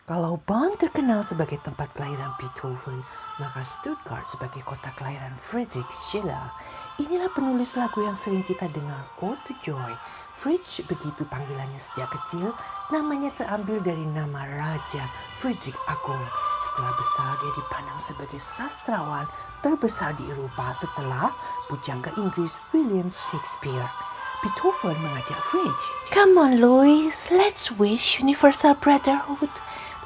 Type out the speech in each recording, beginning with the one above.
Kalau Bonn terkenal sebagai tempat kelahiran Beethoven, maka Stuttgart sebagai kota kelahiran Friedrich Schiller. Inilah penulis lagu yang sering kita dengar, Ode to Joy. Fritz, begitu panggilannya sejak kecil, namanya terambil dari nama Raja Friedrich Agung. Setelah besar, dia dipandang sebagai sastrawan terbesar di Eropa setelah pujangga Inggris William Shakespeare. Beethoven mengajak Fritz, "Come on, Louis, let's wish universal brotherhood,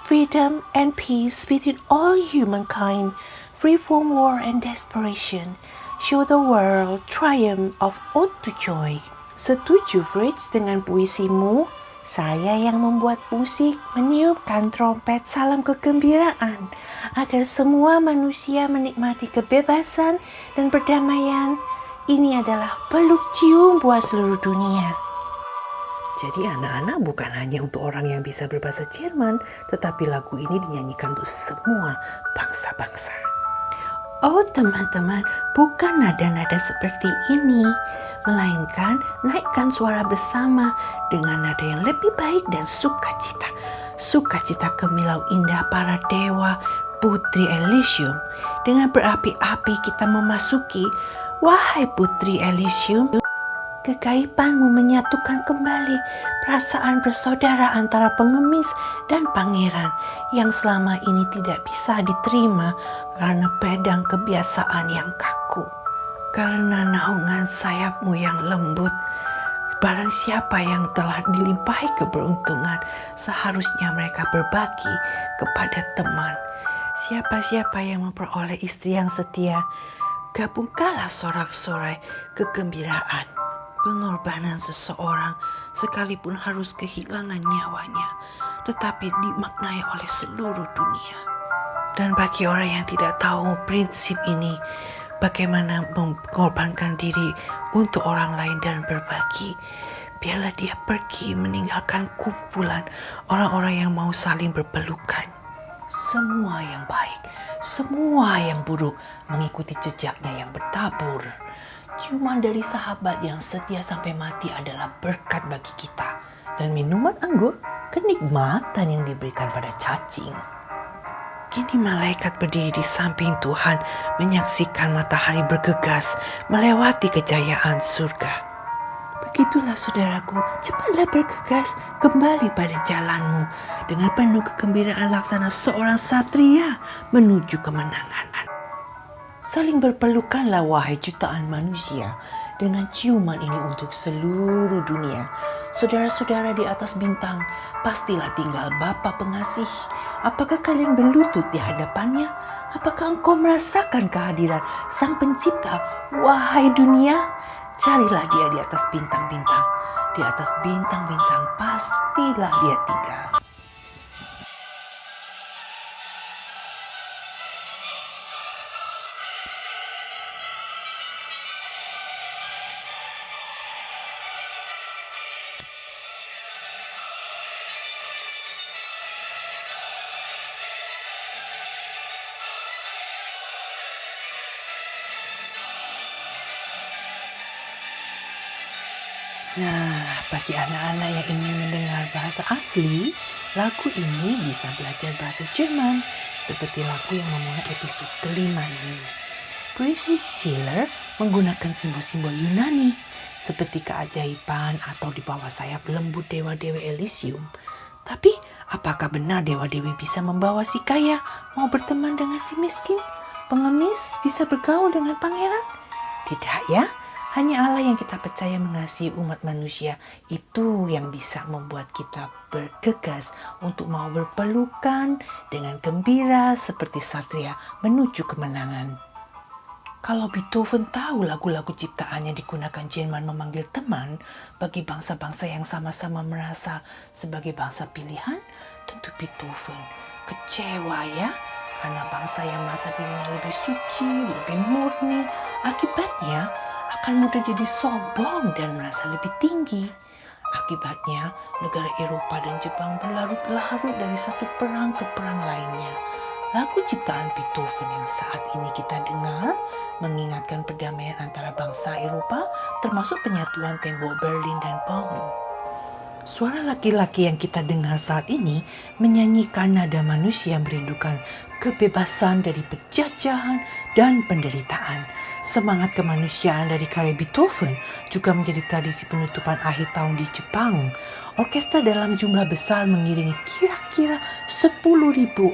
freedom and peace between all humankind, free from war and desperation. Show the world triumph of Ode to Joy." Setuju, Fritz, dengan puisimu? Saya yang membuat musik meniupkan trompet salam kegembiraan agar semua manusia menikmati kebebasan dan perdamaian. Ini adalah peluk cium buat seluruh dunia. Jadi anak-anak bukan hanya untuk orang yang bisa berbahasa Jerman, tetapi lagu ini dinyanyikan untuk semua bangsa-bangsa. Oh teman-teman, bukan nada-nada seperti ini, melainkan naikkan suara bersama dengan nada yang lebih baik dan sukacita. Sukacita kemilau indah para dewa Putri Elysium. Dengan berapi-api kita memasuki, wahai Putri Elysium, kegaibanmu menyatukan kembali perasaan bersaudara antara pengemis dan pangeran yang selama ini tidak bisa diterima karena pedang kebiasaan yang kaku. Karena naungan sayapmu yang lembut, barang siapa yang telah dilimpahi keberuntungan, seharusnya mereka berbagi kepada teman. Siapa-siapa yang memperoleh istri yang setia, gabungkanlah sorak-sorai kegembiraan. Pengorbanan seseorang sekalipun harus kehilangan nyawanya, tetapi dimaknai oleh seluruh dunia. Dan bagi orang yang tidak tahu prinsip ini, bagaimana mengorbankan diri untuk orang lain dan berbagi, biarlah dia pergi meninggalkan kumpulan orang-orang yang mau saling berpelukan. Semua yang baik, semua yang buruk mengikuti jejaknya yang bertabur. Ciuman dari sahabat yang setia sampai mati adalah berkat bagi kita. Dan minuman anggur, kenikmatan yang diberikan pada cacing. Kini malaikat berdiri di samping Tuhan, menyaksikan matahari bergegas melewati kejayaan surga. Begitulah saudaraku, cepatlah bergegas kembali pada jalanmu dengan penuh kegembiraan laksana seorang satria menuju kemenangan. Saling berpelukanlah wahai jutaan manusia dengan ciuman ini untuk seluruh dunia. Saudara-saudara di atas bintang, pastilah tinggal Bapa pengasih. Apakah kalian berlutut di hadapannya? Apakah engkau merasakan kehadiran Sang Pencipta, wahai dunia? Carilah dia di atas bintang-bintang. Di atas bintang-bintang pastilah dia tinggal. Nah, bagi anak-anak yang ingin mendengar bahasa asli, lagu ini bisa belajar bahasa Jerman, seperti lagu yang memulai episode kelima ini. Puisi Schiller menggunakan simbol-simbol Yunani, seperti keajaiban atau di bawah sayap lembut dewa-dewi Elysium. Tapi, apakah benar dewa-dewi bisa membawa si kaya mau berteman dengan si miskin? Pengemis bisa bergaul dengan pangeran? Tidak ya. Hanya Allah yang kita percaya mengasihi umat manusia, itu yang bisa membuat kita bergegas untuk mau berpelukan dengan gembira seperti satria menuju kemenangan. Kalau Beethoven tahu lagu-lagu ciptaannya digunakan Jerman memanggil teman bagi bangsa-bangsa yang sama-sama merasa sebagai bangsa pilihan, tentu Beethoven kecewa ya, karena bangsa yang merasa dirinya lebih suci, lebih murni, akibatnya akan mudah jadi sombong dan merasa lebih tinggi. Akibatnya, negara Eropa dan Jepang berlarut-larut dari satu perang ke perang lainnya. Lagu ciptaan Beethoven yang saat ini kita dengar mengingatkan perdamaian antara bangsa Eropa, termasuk penyatuan tembok Berlin dan Bonn. Suara laki-laki yang kita dengar saat ini menyanyikan nada manusia yang merindukan kebebasan dari penjajahan dan penderitaan. Semangat kemanusiaan dari karya Beethoven juga menjadi tradisi penutupan akhir tahun di Jepang. Orkestra dalam jumlah besar mengiringi kira-kira 10.000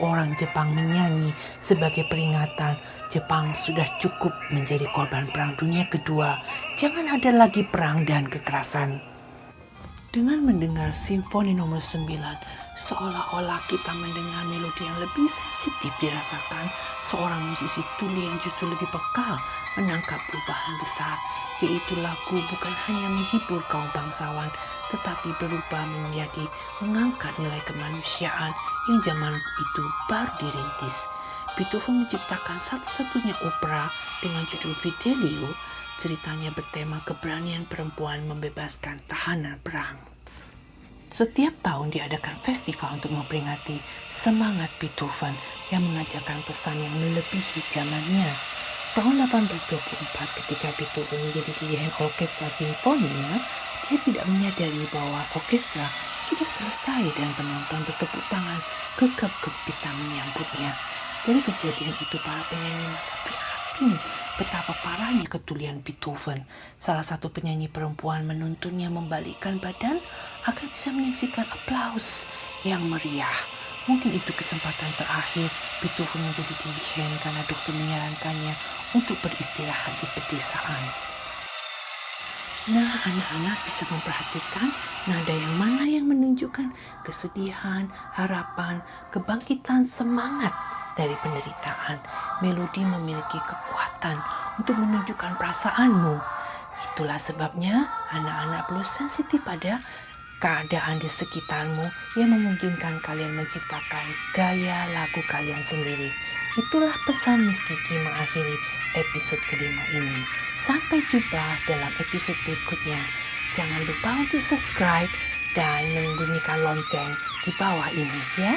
orang Jepang menyanyi sebagai peringatan Jepang sudah cukup menjadi korban Perang Dunia Kedua. Jangan ada lagi perang dan kekerasan. Dengan mendengar simfoni nomor 9, seolah-olah kita mendengar melodi yang lebih sensitif dirasakan seorang musisi tuli yang justru lebih peka menangkap perubahan besar, yaitu lagu bukan hanya menghibur kaum bangsawan, tetapi berubah menjadi mengangkat nilai kemanusiaan yang zaman itu baru dirintis. Beethoven menciptakan satu-satunya opera dengan judul Fidelio. Ceritanya bertema keberanian perempuan membebaskan tahanan perang. Setiap tahun diadakan festival untuk memperingati semangat Beethoven yang mengajarkan pesan yang melebihi zamannya. Tahun 1824 ketika Beethoven menjadi dirigen orkestra simfoninya, dia tidak menyadari bahwa orkestra sudah selesai dan penonton bertepuk tangan gegap-gempita menyambutnya. Dari kejadian itu para penyanyi masa prihatin betapa parahnya ketulian Beethoven. Salah satu penyanyi perempuan menuntunnya membalikkan badan agar bisa menyaksikan aplaus yang meriah. Mungkin itu kesempatan terakhir Beethoven menjadi dirigen karena dokter menyarankannya untuk beristirahat di pedesaan. Nah, anak-anak bisa memperhatikan nada yang mana yang menunjukkan kesedihan, harapan, kebangkitan, semangat dari penderitaan. Melodi memiliki kekuatan untuk menunjukkan perasaanmu. Itulah sebabnya anak-anak perlu sensitif pada keadaan di sekitarmu yang memungkinkan kalian menciptakan gaya lagu kalian sendiri. Itulah pesan Miss Kiki mengakhiri episode kelima ini. Sampai jumpa dalam episode berikutnya. Jangan lupa untuk subscribe dan membunyikan lonceng di bawah ini ya.